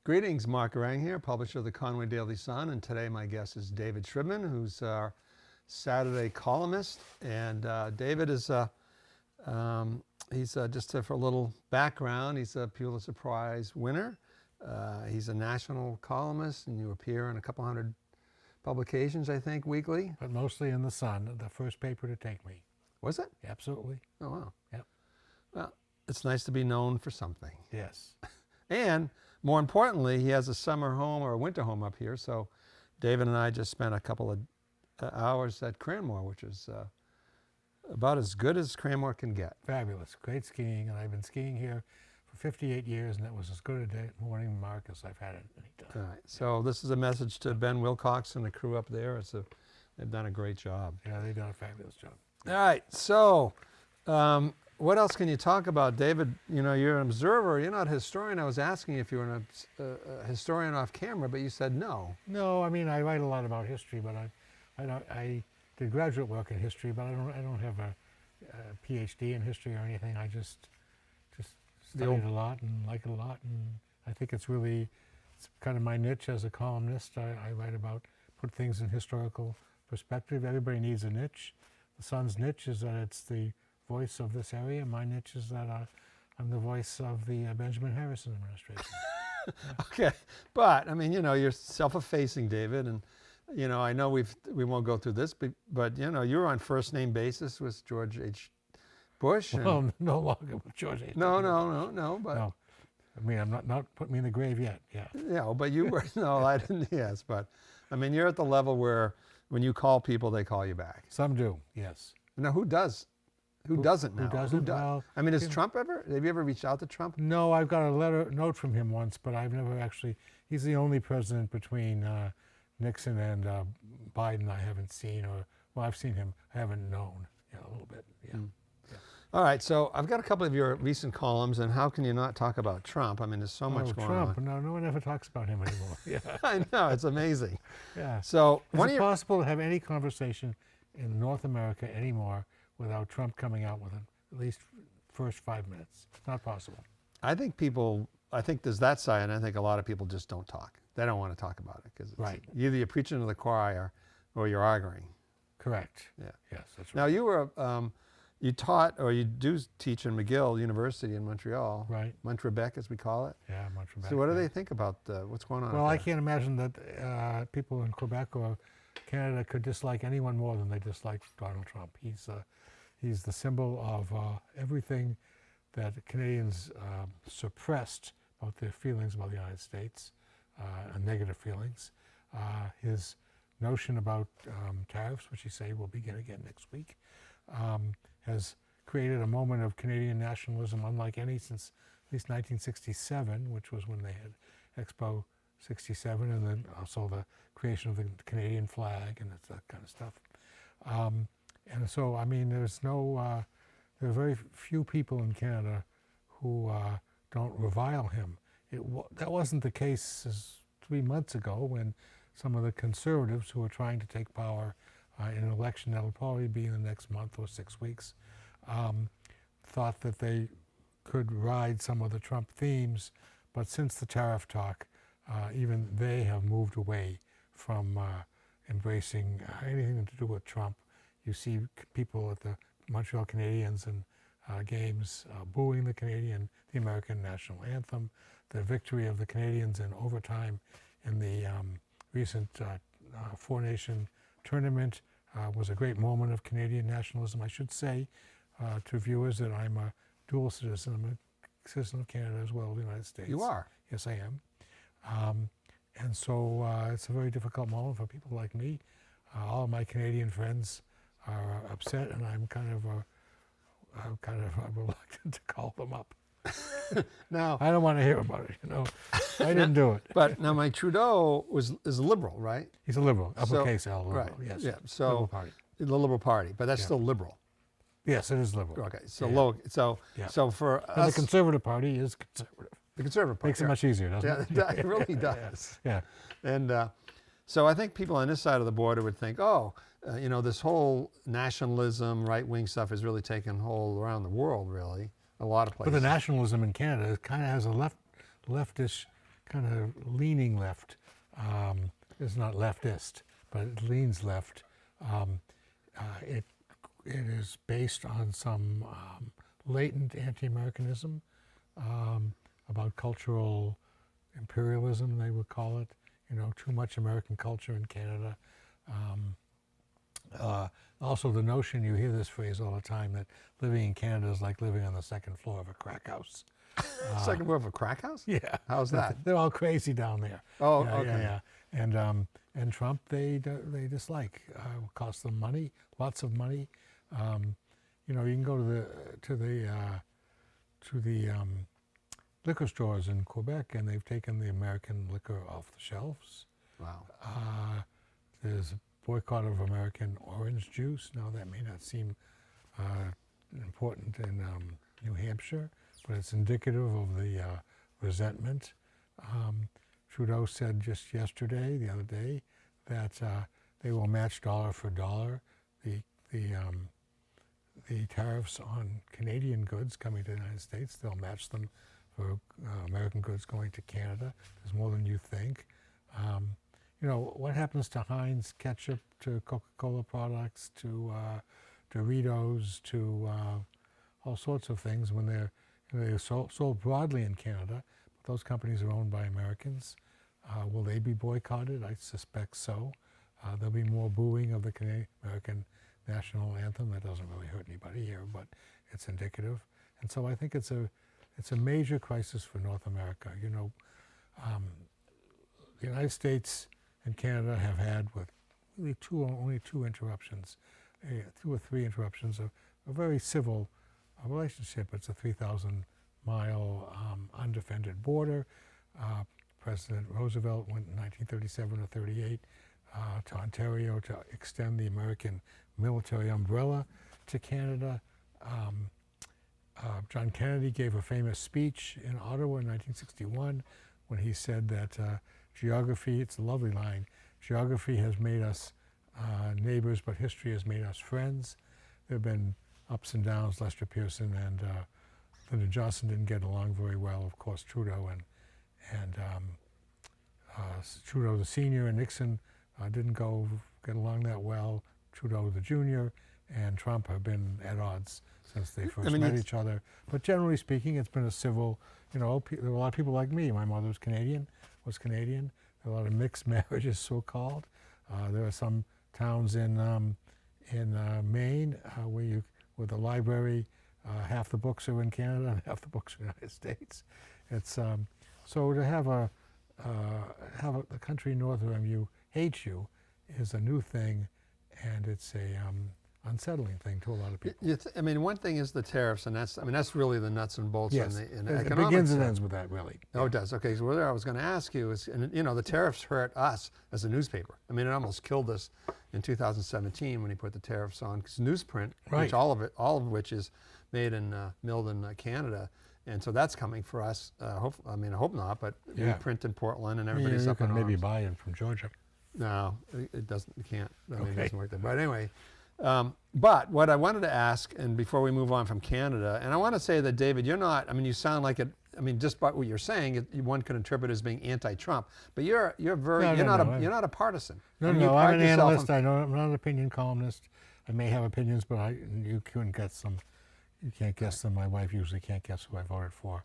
Greetings, Mark Rang here, publisher of the Conway Daily Sun, and today my guest is David Shribman, who's our Saturday columnist. And David is, just for a little background, he's a Pulitzer Prize winner. He's a national columnist, and you appear in a couple hundred publications, I think, weekly. But mostly in the Sun, the first paper to take me. Was it? Absolutely. Oh, wow. Yep. Well, it's nice to be known for something. Yes. And more importantly, he has a summer home or a winter home up here. So David and I just spent a couple of hours at Cranmore, which is about as good as Cranmore can get. Fabulous. Great skiing. And I've been skiing here for 58 years, and it was as good a day, morning mark as I've had it any time. All right. So this is a message to Ben Wilcox and the crew up there. They've done a great job. Yeah, they've done a fabulous job. All right. So what else can you talk about, David? You know, you're an observer. You're not a historian. I was asking if you were a historian off camera, but you said no. No, I mean, I write a lot about history, but I did graduate work in history, but I don't have a PhD in history or anything. I just studied a lot and like it a lot, and I think it's kind of my niche as a columnist. I write about, put things in historical perspective. Everybody needs a niche. The Sun's niche is that it's the voice of this area. My niche is that I'm the voice of the Benjamin Harrison administration. Okay, but I mean, you know, you're self-effacing, David, and you know, I know we won't go through this, but you know, you're on first name basis with George H. Bush. Well, no longer with George H. No, but no. I mean, I'm not put me in the grave yet. Yeah. Yeah, but you were no, I didn't. Yes, but I mean, you're at the level where when you call people, they call you back. Some do, yes. Now, who does? Who doesn't now? Who doesn't? Well, I mean, has Trump ever? Have you ever reached out to Trump? No, I've got a note from him once, but I've never actually. He's the only president between Nixon and Biden I haven't seen, well, I've seen him. I haven't known. Yeah, a little bit. Yeah. Mm. Yeah. All right, so I've got a couple of your recent columns, and how can you not talk about Trump? I mean, there's so much going Trump. on. No one ever talks about him anymore. Yeah. I know, it's amazing. Yeah. So is it possible to have any conversation in North America anymore without Trump coming out with at least first 5 minutes? It's not possible. I think there's that side, and I think a lot of people just don't talk. They don't want to talk about it because either you're preaching to the choir or you're arguing. Correct. Yeah. Yes, that's right. Now you were, you taught, or you do teach in McGill University in Montreal. Right. Montrebec, as we call it. Yeah, Montrebec. So what do they think about what's going on? Well, I can't imagine that people in Quebec or Canada could dislike anyone more than they dislike Donald Trump. He's the symbol of everything that Canadians suppressed about their feelings about the United States, negative feelings. His notion about tariffs, which he say will begin again next week, has created a moment of Canadian nationalism unlike any since at least 1967, which was when they had Expo 67, and then also the creation of the Canadian flag and that kind of stuff. And so, I mean, there are very few people in Canada who don't revile him. That wasn't the case 3 months ago when some of the conservatives who are trying to take power in an election that will probably be in the next month or 6 weeks thought that they could ride some of the Trump themes. But since the tariff talk, even they have moved away from embracing anything to do with Trump. You see people at the Montreal Canadiens and games booing the American national anthem. The victory of the Canadians in overtime in the recent four-nation tournament was a great moment of Canadian nationalism. I should say to viewers that I'm a dual citizen. I'm a citizen of Canada as well as the United States. You are? Yes, I am. And so it's a very difficult moment for people like me. All of my Canadian friends are upset, and I'm kind of reluctant to call them up. Now, I don't want to hear about it, you know. I didn't do it. But now, Mike Trudeau is a liberal, right? He's a liberal, uppercase L, liberal, right, yes. Yeah, so Liberal Party. The Liberal Party, but that's still liberal. Yes, it is liberal. Okay, so Yeah. so for And us, the Conservative Party is conservative. the Conservative Party Makes it much easier, doesn't it? It really does. Yeah. And so I think people on this side of the border would think, oh, you know, this whole nationalism, right-wing stuff is really taking hold around the world, really, a lot of places. But the nationalism in Canada kind of has a leftish kind of leaning left. It's not leftist, but it leans left. It is based on some latent anti-Americanism, about cultural imperialism, they would call it. Too much American culture in Canada. Also, the notion, you hear this phrase all the time, that living in Canada is like living on the second floor of a crack house. Second floor of a crack house? Yeah. How's that? They're all crazy down there. Oh, Yeah, okay. yeah, yeah. And Trump, they dislike. It costs them money, lots of money. You can go to the liquor stores in Quebec, and they've taken the American liquor off the shelves. Wow. There's a boycott of American orange juice. Now, that may not seem important in New Hampshire, but it's indicative of the resentment. Trudeau said just the other day, that they will match dollar for dollar the tariffs on Canadian goods coming to the United States. They'll match them for American goods going to Canada. There's more than you think. What happens to Heinz ketchup, to Coca-Cola products, to Doritos, to all sorts of things when they're sold broadly in Canada, but those companies are owned by Americans. Will they be boycotted? I suspect so. There'll be more booing of the American national anthem. That doesn't really hurt anybody here, but it's indicative. And so I think it's a major crisis for North America. The United States and Canada have had, with really only two interruptions, 2 or 3 interruptions, a very civil relationship. It's a 3,000-mile undefended border. President Roosevelt went in 1937 or 38 to Ontario to extend the American military umbrella to Canada. John Kennedy gave a famous speech in Ottawa in 1961 when he said that geography, it's a lovely line, geography has made us neighbors, but history has made us friends. There have been ups and downs. Lester Pearson and Lyndon Johnson didn't get along very well. Of course, Trudeau and Trudeau the senior and Nixon didn't get along that well. Trudeau the junior and Trump have been at odds since they first met each other. But generally speaking, it's been a civil, there are a lot of people like me. My mother was Canadian. There are a lot of mixed marriages, so-called. There are some towns in Maine where the library, half the books are in Canada and half the books are in the United States. It's so to have a country north of you hate you is a new thing, and it's a unsettling thing to a lot of people. One thing is the tariffs, and that's really the nuts and bolts yes. in the It economic begins sense. and ends with that, really. Oh, it does. Okay, so what I was going to ask you is, and the tariffs hurt us as a newspaper. It almost killed us in 2017 when he put the tariffs on, because newsprint, Right. which all of which is made in milled in Canada, and so that's coming for us. I hope not, but we print in Portland, and everybody's you up in can maybe arms. buy it from Georgia. No, it doesn't. You can't. It Okay. doesn't work there. But anyway, but what I wanted to ask, and before we move on from Canada, and I want to say that, David, you're not. You sound like it. Just by what you're saying, one could interpret as being anti-Trump. But you're not a partisan. No, you I'm pride an yourself analyst. I'm not an opinion columnist. I may have opinions, but you couldn't get some. You can't guess them. My wife usually can't guess who I voted for,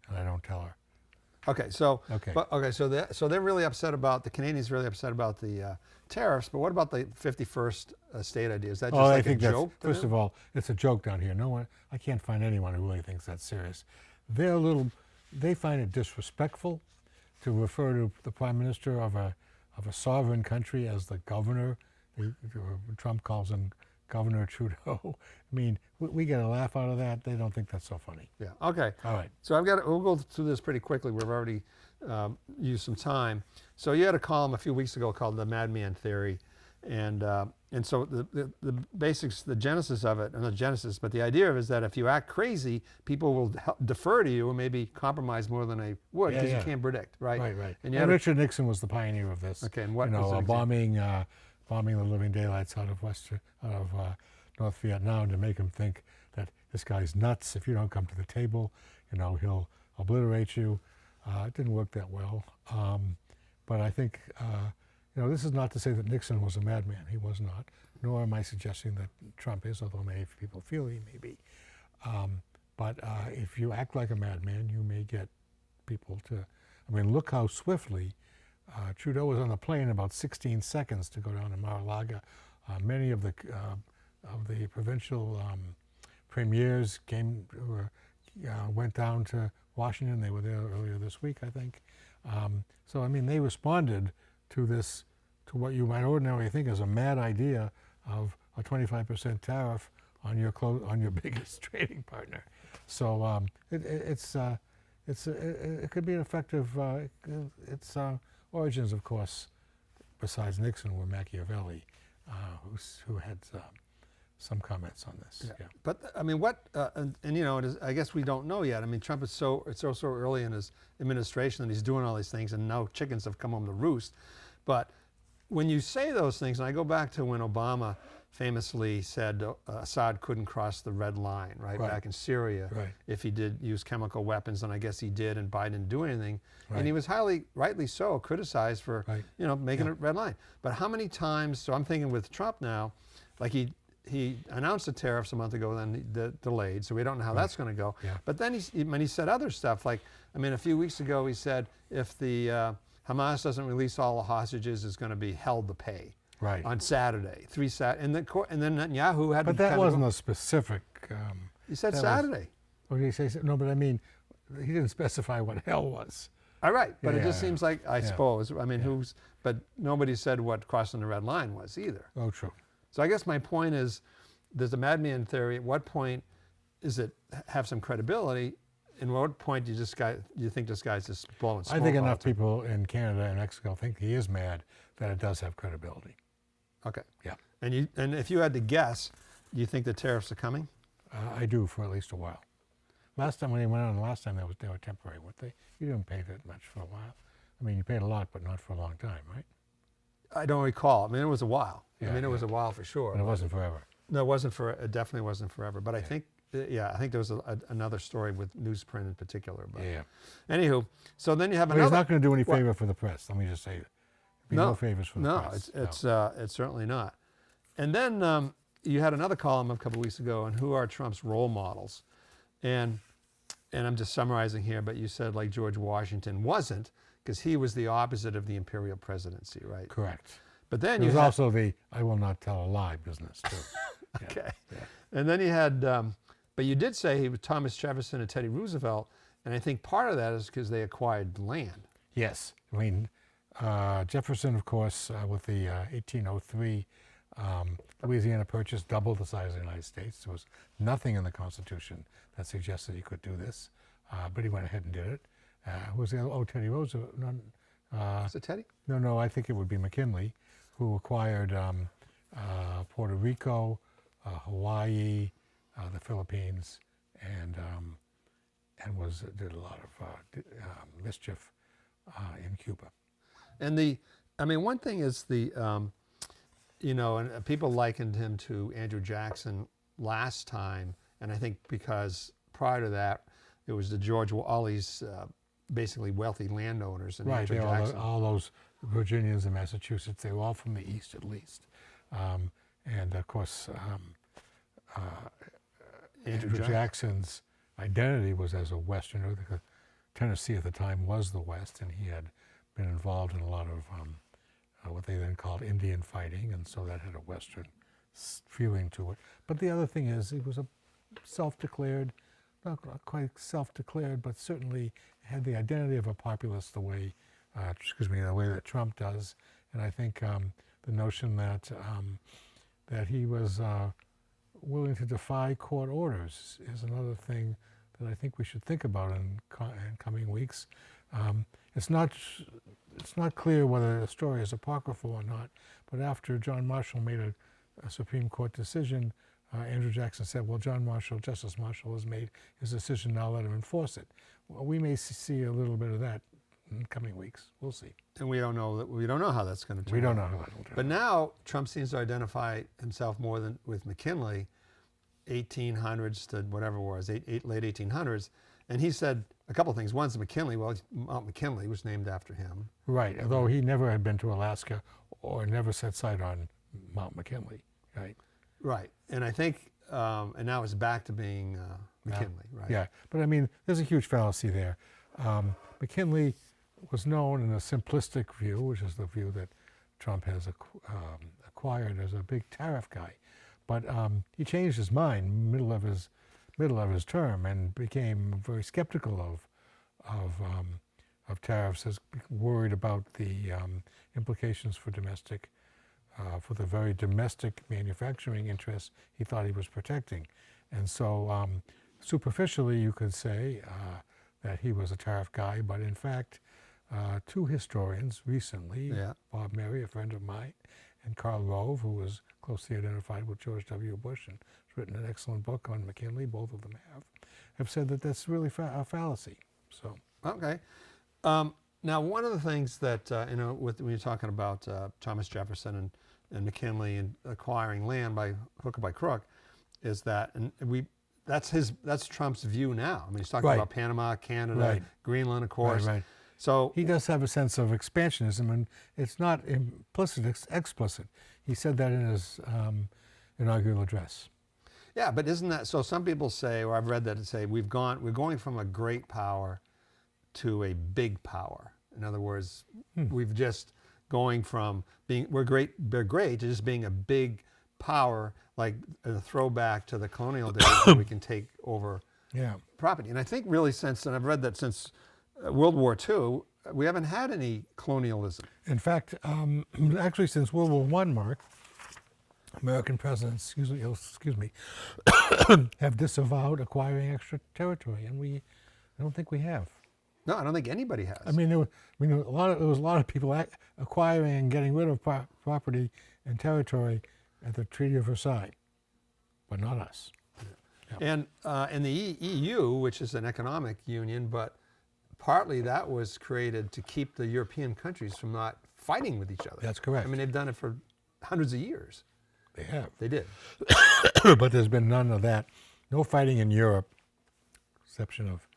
and I don't tell her. Okay, so Okay. so they're really upset about the Canadians. Really upset about the tariffs. But what about the 51st state idea? Is that just I like think a joke? First of all, it's a joke down here. No one. I can't find anyone who really thinks that's serious. They find it disrespectful to refer to the prime minister of a sovereign country as the governor. Trump calls him Governor Trudeau. We get a laugh out of that. They don't think that's so funny. Yeah. Okay. All right. So we'll go through this pretty quickly. We've already used some time. So you had a column a few weeks ago called "The Madman Theory," and so the basics, the genesis of it, and not genesis, but the idea of it is that if you act crazy, people will defer to you and maybe compromise more than they would because you can't predict, right? Right. And Richard Nixon was the pioneer of this. Okay. And what was an bombing the living daylights out of North Vietnam to make him think that this guy's nuts. If you don't come to the table, he'll obliterate you. It didn't work that well. But I think, this is not to say that Nixon was a madman. He was not. Nor am I suggesting that Trump is, although many people feel he may be. But if you act like a madman, you may get people to. I mean, look how swiftly Trudeau was on the plane in about 16 seconds to go down to Mar-a-Lago. Many of the provincial premiers went down to Washington. They were there earlier this week, I think. So I mean, they responded to this, to what you might ordinarily think is a mad idea of a 25% tariff on your biggest trading partner. So it could be an effective. Its origins, of course, besides Nixon, were Machiavelli, who had some comments on this. Yeah. But I mean, I guess we don't know yet. I mean, Trump is so early in his administration that he's doing all these things, and now chickens have come home to roost. But when you say those things, and I go back to when Obama famously said Assad couldn't cross the red line, right. Back in Syria, if he did use chemical weapons, and I guess he did, and Biden didn't do anything. And he was rightly so, criticized for making a red line. But how many times, so I'm thinking with Trump now, like he announced the tariffs a month ago, then delayed, so we don't know how that's going to go. Yeah. But then he said other stuff, like, I mean, a few weeks ago he said if the Hamas doesn't release all the hostages, it's going to be hell to pay. Right. On Saturday, and then Netanyahu had. But that wasn't a specific. He said Saturday. What did he say? No, but I mean, he didn't specify what hell was. All right, but it just seems like, I suppose. I mean, but nobody said what crossing the red line was either. Oh, true. So I guess my point is, there's a madman theory. At what point is it have some credibility? And at what point do you think this guy's just blowing smoke? I think enough people in Canada and Mexico think he is mad that it does have credibility. Okay. Yeah. And if you had to guess, do you think the tariffs are coming? I do, for at least a while. Last time when they went on, they were temporary, weren't they? You didn't pay that much for a while. I mean, you paid a lot, but not for a long time, right? I don't recall. I mean, it was a while. Yeah, I mean, it was a while for sure. But it wasn't forever. No, it definitely wasn't forever. But I think, I think there was another story with newsprint in particular. But anywho, so then you have another. He's not going to do any favor for the press. Let me just say that. No favors for the press. It's certainly not. And then you had another column a couple weeks ago on who are Trump's role models, and I'm just summarizing here, but you said like George Washington wasn't, because he was the opposite of the imperial presidency, right? Correct. But then there's also the I will not tell a lie business too. Okay. Yeah. And then you had, but you did say he was Thomas Jefferson and Teddy Roosevelt, and I think part of that is because they acquired land. Yes. I mean, Jefferson, of course, with the 1803 Louisiana Purchase, doubled the size of the United States. There was nothing in the Constitution that suggested he could do this, but he went ahead and did it. Who was the other? Oh, Teddy Roosevelt. Was it Teddy? No, I think it would be McKinley, who acquired Puerto Rico, Hawaii, the Philippines, and did a lot of mischief in Cuba. And one thing is and people likened him to Andrew Jackson last time, and I think because prior to that, it was all these basically wealthy landowners. And right, all those Virginians and Massachusetts, they were all from the East at least. And of course, Andrew Jackson's identity was as a Westerner. Tennessee at the time was the West, and he had been involved in a lot of what they then called Indian fighting, and so that had a Western feeling to it. But the other thing is, he was a self-declared, not quite self-declared, but certainly had the identity of a populist the way that Trump does. And I think the notion that he was willing to defy court orders is another thing that I think we should think about in coming weeks. It's not clear whether the story is apocryphal or not, but after John Marshall made a Supreme Court decision, Andrew Jackson said, well, Justice Marshall has made his decision, now let him enforce it. Well, we may see a little bit of that in coming weeks. We'll see. And we don't know how that's going to turn out. We don't know how that will turn out. But now Trump seems to identify himself more than with McKinley, 1800s to whatever it was, late 1800s. And he said a couple of things. One's McKinley. Well, Mount McKinley was named after him. Right, although he never had been to Alaska or never set sight on Mount McKinley, right? Right, and I think, and now it's back to being McKinley, right? Yeah, but I mean, there's a huge fallacy there. McKinley was known in a simplistic view, which is the view that Trump has acquired as a big tariff guy. But he changed his mind middle of his term and became very skeptical of tariffs, as worried about the implications for for the very domestic manufacturing interests he thought he was protecting. And so superficially you could say that he was a tariff guy, but in fact two historians recently, Yeah. Bob Mary, a friend of mine, and Karl Rove, who was closely identified with George W. Bush and has written an excellent book on McKinley, both of them have said that that's really a fallacy. So Okay. Now, one of the things that, when you're talking about Thomas Jefferson and McKinley and acquiring land by hook or by crook, is that, and that's Trump's view now. I mean, he's talking Right. about Panama, Canada, Right. Greenland, of course. Right. So He does have a sense of expansionism, and it's not implicit, it's explicit. He said that in his inaugural address. yeah, but isn't that so? Some people say, or I've read that and say, we're going from a great power to a big power. In other words, we've just going from they're great to just being a big power, like a throwback to the colonial days where we can take over Yeah. property. And I think really and I've read that since World War II, we haven't had any colonialism. In fact, actually, since World War I, Mark, American presidents, excuse me, have disavowed acquiring extra territory, and I don't think we have. No, I don't think anybody has. I mean, there was a lot of people acquiring and getting rid of property and territory at the Treaty of Versailles, but not us. And in the EU, which is an economic union, but partly that was created to keep the European countries from not fighting with each other. That's correct. I mean, they've done it for hundreds of years. They have. They did. But there's been none of that. No fighting in Europe, exception of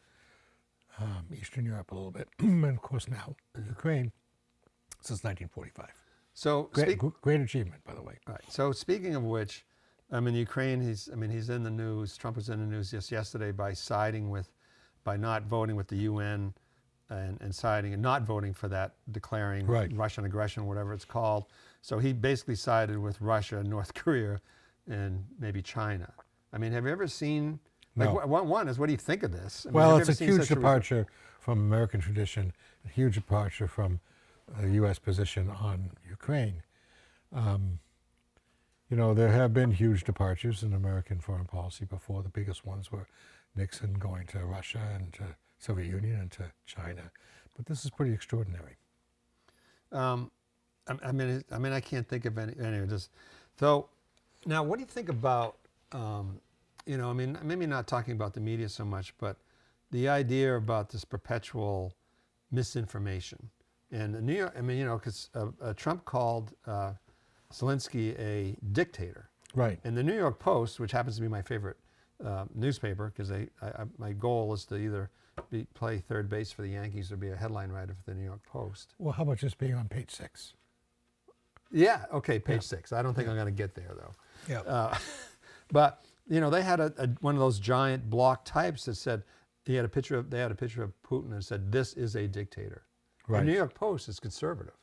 Eastern Europe a little bit, and of course now Ukraine, since 1945. So Great achievement, by the way. right. So speaking of which, I mean, Ukraine. He's in the news. Trump was in the news just yesterday by not voting with the UN, and siding and not voting for that, declaring Right. Russian aggression, whatever it's called. So he basically sided with Russia, North Korea, and maybe China. I mean, have you ever seen? No. Like, one is, what do you think of this? I mean, Well, have you it's ever a seen huge such departure from American tradition, a huge departure from the U.S. position on Ukraine. There have been huge departures in American foreign policy before. The biggest ones were Nixon going to Russia and to Soviet Union and to China. But this is pretty extraordinary. I mean, I can't think of any. Anyway, so now, what do you think about? I mean, maybe not talking about the media so much, but the idea about this perpetual misinformation. And the New York, I mean, because Trump called Zelensky a dictator. Right. And the New York Post, which happens to be my favorite newspaper, because my goal is to either play third base for the Yankees or be a headline writer for the New York Post. Well, how about just being on page 6? Yeah, okay, page 6. I don't think I'm going to get there, though. Yeah. But they had one of those giant block types that said they had a picture of Putin and said, "This is a dictator." Right. The New York Post is conservative.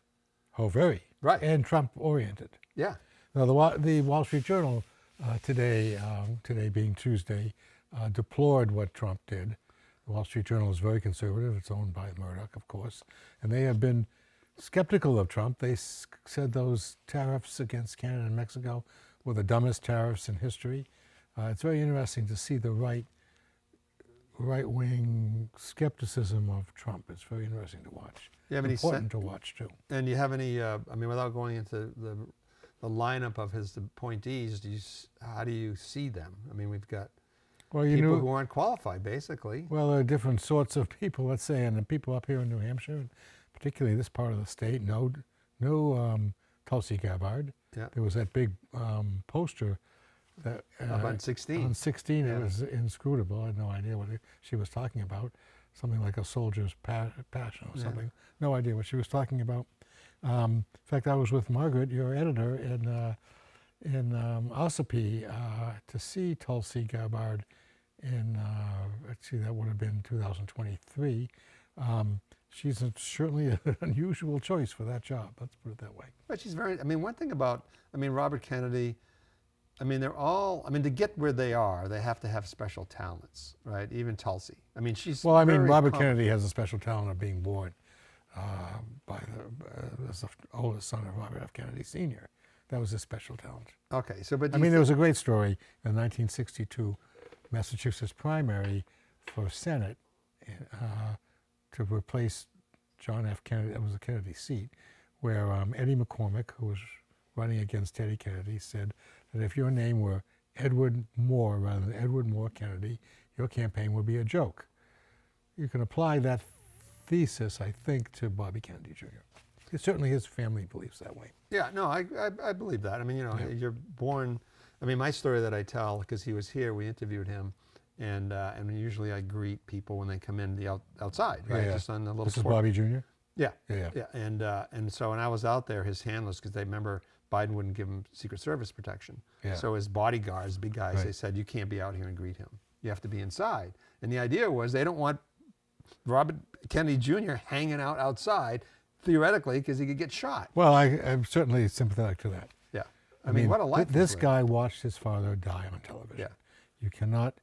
Oh, very. Right. And Trump-oriented. Yeah. Now, the Wall Street Journal today being Tuesday, deplored what Trump did. The Wall Street Journal is very conservative. It's owned by Murdoch, of course. And they have been skeptical of Trump. They said those tariffs against Canada and Mexico were the dumbest tariffs in history. It's very interesting to see the right-wing skepticism of Trump. It's very interesting to watch. Important to watch, too. And do you have any, without going into the lineup of his appointees, how do you see them? I mean, we've got people who aren't qualified, basically. Well, there are different sorts of people, let's say, and the people up here in New Hampshire, and particularly this part of the state, no Tulsi Gabbard. Yeah. There was that big poster that Up on 16. On 16, Yeah. It was inscrutable. I had no idea what she was talking about. something like a soldier's passion or Yeah. something. No idea what she was talking about. In fact, I was with Margaret, your editor, in Ossipee to see Tulsi Gabbard in, let's see, that would have been 2023. She's certainly an unusual choice for that job. Let's put it that way. But she's very, I mean, one thing about, I mean, Robert Kennedy, I mean, they're all, I mean, to get where they are, they have to have special talents, right? Even Tulsi. I mean, she's Well, I mean, very Robert Kennedy has a special talent of being born as the oldest son of Robert F. Kennedy Sr. That was his special talent. Okay, so, but I mean, there was a great story in the 1962 Massachusetts primary for Senate to replace John F. Kennedy. It was a Kennedy seat, where Eddie McCormick, who was running against Teddy Kennedy, said that if your name were Edward Moore rather than Edward Moore Kennedy, your campaign would be a joke. You can apply that thesis, I think, to Bobby Kennedy Jr. Certainly his family believes that way. Yeah, no, I believe that. I mean, you know, Yeah. you're born, I mean, my story that I tell, because he was here, we interviewed him, and usually I greet people when they come in the outside, right? Yeah. Just on the little This is porch. Bobby Jr.? Yeah, Yeah. yeah, and so when I was out there, his handlers, because they remember Biden wouldn't give him Secret Service protection. Yeah. So his bodyguards, big guys, Right. they said, you can't be out here and greet him. You have to be inside. And the idea was they don't want Robert Kennedy Jr. hanging out outside, theoretically, because he could get shot. Well, I'm certainly sympathetic to that. Yeah. I mean, what a life. This he's lived. guy watched his father die on television. Yeah. You cannot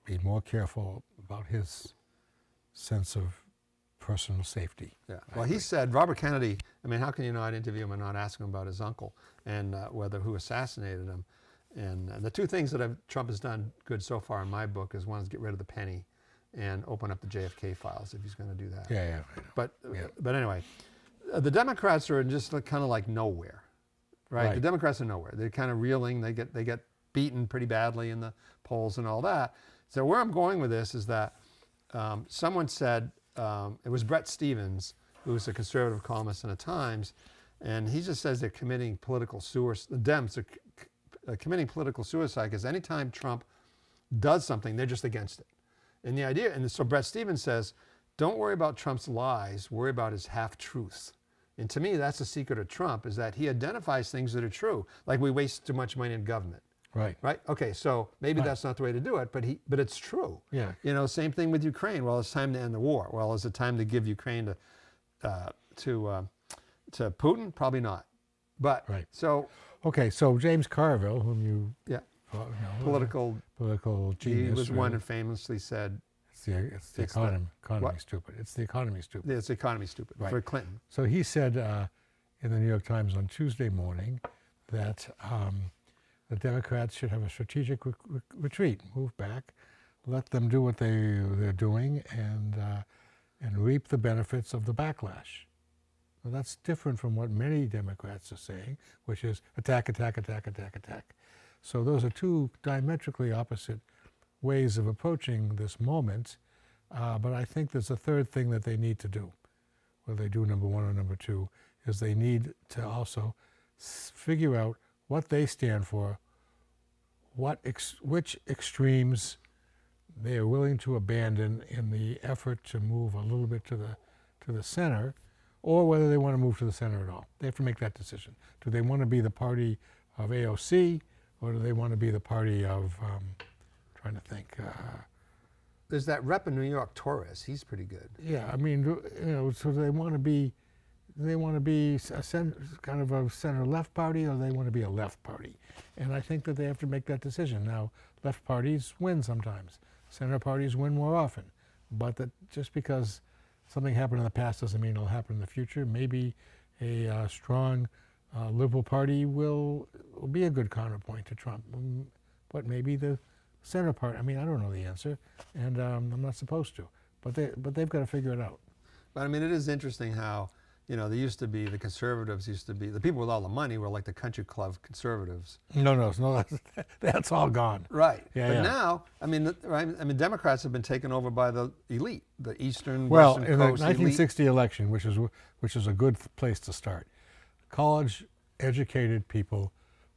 be more careful about his sense of personal safety. Yeah. Well, he said, Robert Kennedy, I mean, how can you not interview him and not ask him about his uncle and who assassinated him? And the two things that Trump has done good so far in my book is one is get rid of the penny and open up the JFK files if he's going to do that. Yeah, I know. But anyway, the Democrats are just kind of like nowhere, right? Right. The Democrats are nowhere. They're kind of reeling. They get beaten pretty badly in the polls and all that. So where I'm going with this is that someone said, it was Brett Stevens, who was a conservative columnist in the Times, and he just says they're committing political suicide. The Dems are committing political suicide because anytime Trump does something, they're just against it. And the idea, and so Brett Stevens says, don't worry about Trump's lies, worry about his half-truths. And to me, that's the secret of Trump, is that he identifies things that are true, like we waste too much money in government. Right. Right? Okay, so maybe Right. that's not the way to do it, but it's true. Yeah. You know, same thing with Ukraine. Well, it's time to end the war. Well, is it time to give Ukraine to Putin? Probably not. But Right. so Okay, so James Carville, whom you yeah, know, political. political He genius. was one really. who famously said, It's the it's the- economy what? stupid. It's the economy stupid. "It's the economy stupid" Right. for Clinton. So he said in the New York Times on Tuesday morning that the Democrats should have a strategic retreat, move back, let them do what they're doing, and reap the benefits of the backlash. Well, that's different from what many Democrats are saying, which is attack, attack, attack, attack, attack. So those are two diametrically opposite ways of approaching this moment. But I think there's a third thing that they need to do, whether they do number one or number two, is they need to also figure out what they stand for, which extremes they are willing to abandon in the effort to move a little bit to the center, or whether they want to move to the center at all. They have to make that decision. Do they want to be the party of AOC, or do they want to be the party of, trying to think, There's that rep in New York, Torres. He's pretty good. yeah, I mean, you know, so they want to be kind of a center-left party, or they want to be a left party. And I think that they have to make that decision. Now, left parties win sometimes. Center parties win more often. But that just because something happened in the past doesn't mean it'll happen in the future. Maybe a strong liberal party will be a good counterpoint to Trump. But maybe the center party, I mean, I don't know the answer, and I'm not supposed to. But they've got to figure it out. But I mean, it is interesting how, you know, the conservatives used to be, the people with all the money were like the country club conservatives. No, that's all gone. Right. Yeah, but yeah. now, I mean, Democrats have been taken over by the elite, the Eastern, Well, Western in the Coast elite. 1960 election, which is a good place to start, college-educated people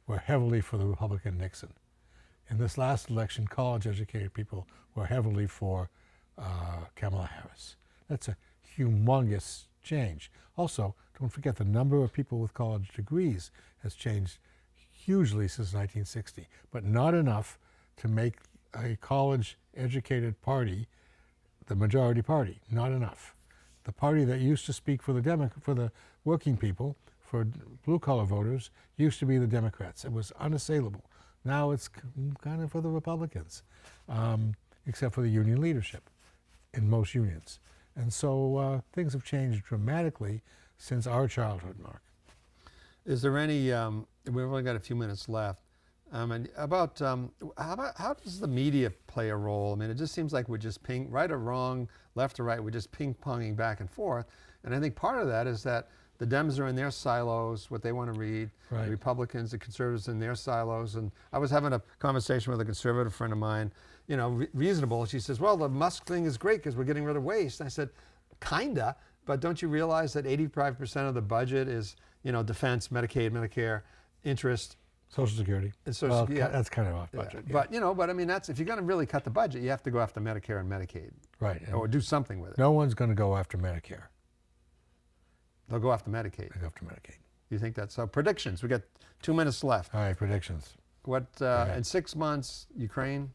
were heavily for the Republican Nixon. In this last election, college-educated people were heavily for Kamala Harris. That's a humongous change. Also, don't forget the number of people with college degrees has changed hugely since 1960, but not enough to make a college-educated party the majority party. Not enough. The party that used to speak for the working people, for blue-collar voters, used to be the Democrats. It was unassailable. Now it's kind of for the Republicans, except for the union leadership in most unions. And so things have changed dramatically since our childhood, Mark. Is there any, we've only got a few minutes left, and how does the media play a role? I mean, it just seems like we're just right or wrong, left or right, we're just ping-ponging back and forth. And I think part of that is that the Dems are in their silos, what they want to read. Right. The Republicans, the conservatives in their silos. And I was having a conversation with a conservative friend of mine, you know, reasonable. She says, well, the Musk thing is great because we're getting rid of waste. And I said, kinda, but don't you realize that 85% of the budget is, you know, defense, Medicaid, Medicare, interest, Social Security. and Social Security. Yeah. That's kind of off budget. Yeah. But, you know, I mean, that's, if you're going to really cut the budget, you have to go after Medicare and Medicaid. Right. Or do something with it. No one's going to go after Medicare. They'll go after Medicaid. They go after Medicaid. You think that's so? Predictions. We got 2 minutes left. All right, predictions. What, in 6 months, Ukraine?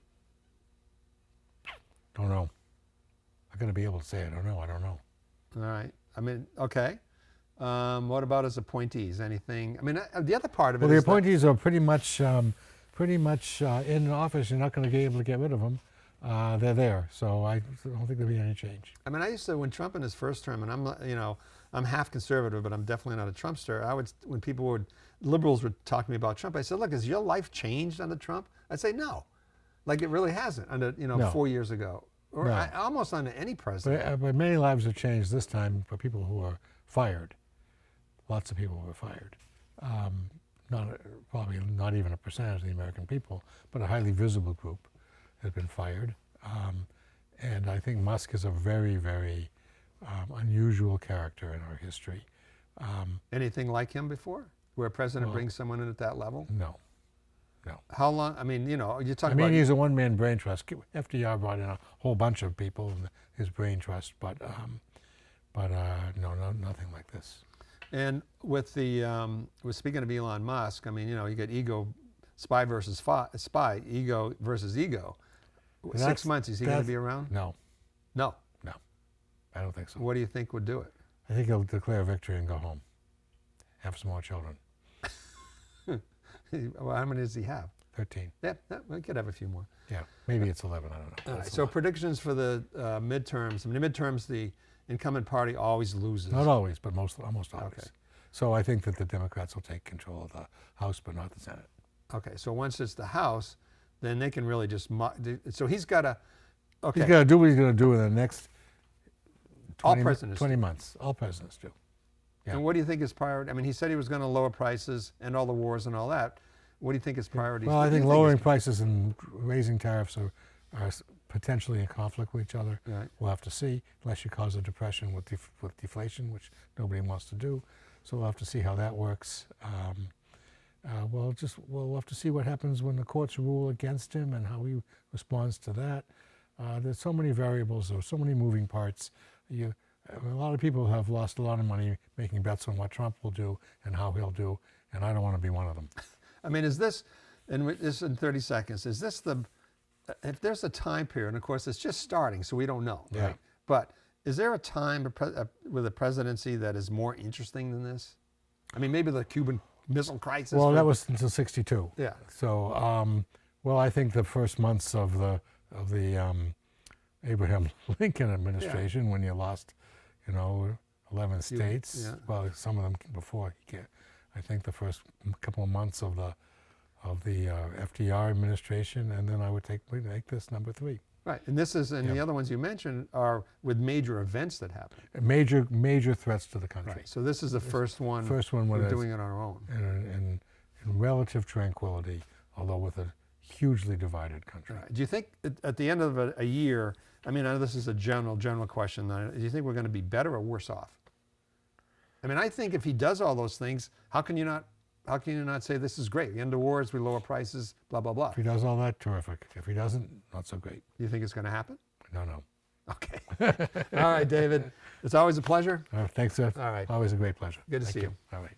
Don't know. I'm going to be able to say I don't know. I don't know. All right. I mean, okay. What about as appointees? Anything? I mean, the other part of it well, is the appointees are pretty much in office. You're not going to be able to get rid of them. They're there, so I don't think there'll be any change. I mean, I used to, when Trump in his first term, and I'm not, you know, I'm half conservative, but I'm definitely not a Trumpster. When liberals would talk to me about Trump, I said, look, has your life changed under Trump? I'd say no. Like it really hasn't under, you know, No. 4 years ago. Or No. almost under any president. But many lives have changed this time for people who are fired. Lots of people were fired. Probably not even a percentage of the American people, but a highly visible group has been fired. And I think Musk is a very, very unusual character in our history. Anything like him before? Where a president brings someone in at that level? No. No. How long? I mean, you know, you're talking I mean, about. he's a one-man brain trust. FDR brought in a whole bunch of people in his brain trust, but no, nothing like this. And with the, with speaking of Elon Musk, I mean, you know, you get spy versus spy, ego versus ego. 6 months, is he going to be around? No. No. No. I don't think so. What do you think would do it? I think he'll declare victory and go home. Have some more children. Well, how many does he have? 13. Yeah, we could have a few more. Yeah, maybe it's 11. I don't know. All right, so predictions for the midterms. I mean, the midterms, the incumbent party always loses. Not always, but almost always. Okay. So I think that the Democrats will take control of the House, but not the Senate. Okay, so once it's the House, then they can really just. So he's got to. Okay. He's got to do what he's going to do in the next 20 do. months. All presidents do. Yeah. And what do you think his priority? I mean, he said he was going to lower prices, end all the wars and all that. What do you think his priorities? Well, I think lowering prices and raising tariffs are potentially in conflict with each other. Right. We'll have to see, unless you cause a depression with deflation, which nobody wants to do. So we'll have to see how that works. We'll have to see what happens when the courts rule against him and how he responds to that. There's so many variables, there's so many moving parts. A lot of people have lost a lot of money making bets on what Trump will do and how he'll do, and I don't want to be one of them. I mean, is this, and this in 30 seconds, is this if there's a time period, and of course it's just starting, so we don't know, yeah. Right? But is there a time with a presidency that is more interesting than this? I mean, maybe the Cuban Missile Crisis. Well, that was until '62. Yeah. So, well, I think the first months of the Abraham Lincoln administration, when you lost, 11 states. Yeah. Well, some of them before. I think the first couple of months of the FDR administration, and then I would make this number 3. Right, and this is, and the other ones you mentioned are with major events that happen. Major threats to the country. Right. So this is the first one. We're doing it on our own. In relative tranquility, although with a hugely divided country. Right. Do you think at the end of a year? I mean, I know this is a general question. Do you think we're going to be better or worse off? I mean, I think if he does all those things, how can you not say this is great? We end the wars, we lower prices, blah blah blah. If he does all that, terrific. If he doesn't, not so great. You think it's going to happen? No. Okay. All right, David. It's always a pleasure. Thanks, sir. All right. Always a great pleasure. Good to Thank see you. All right.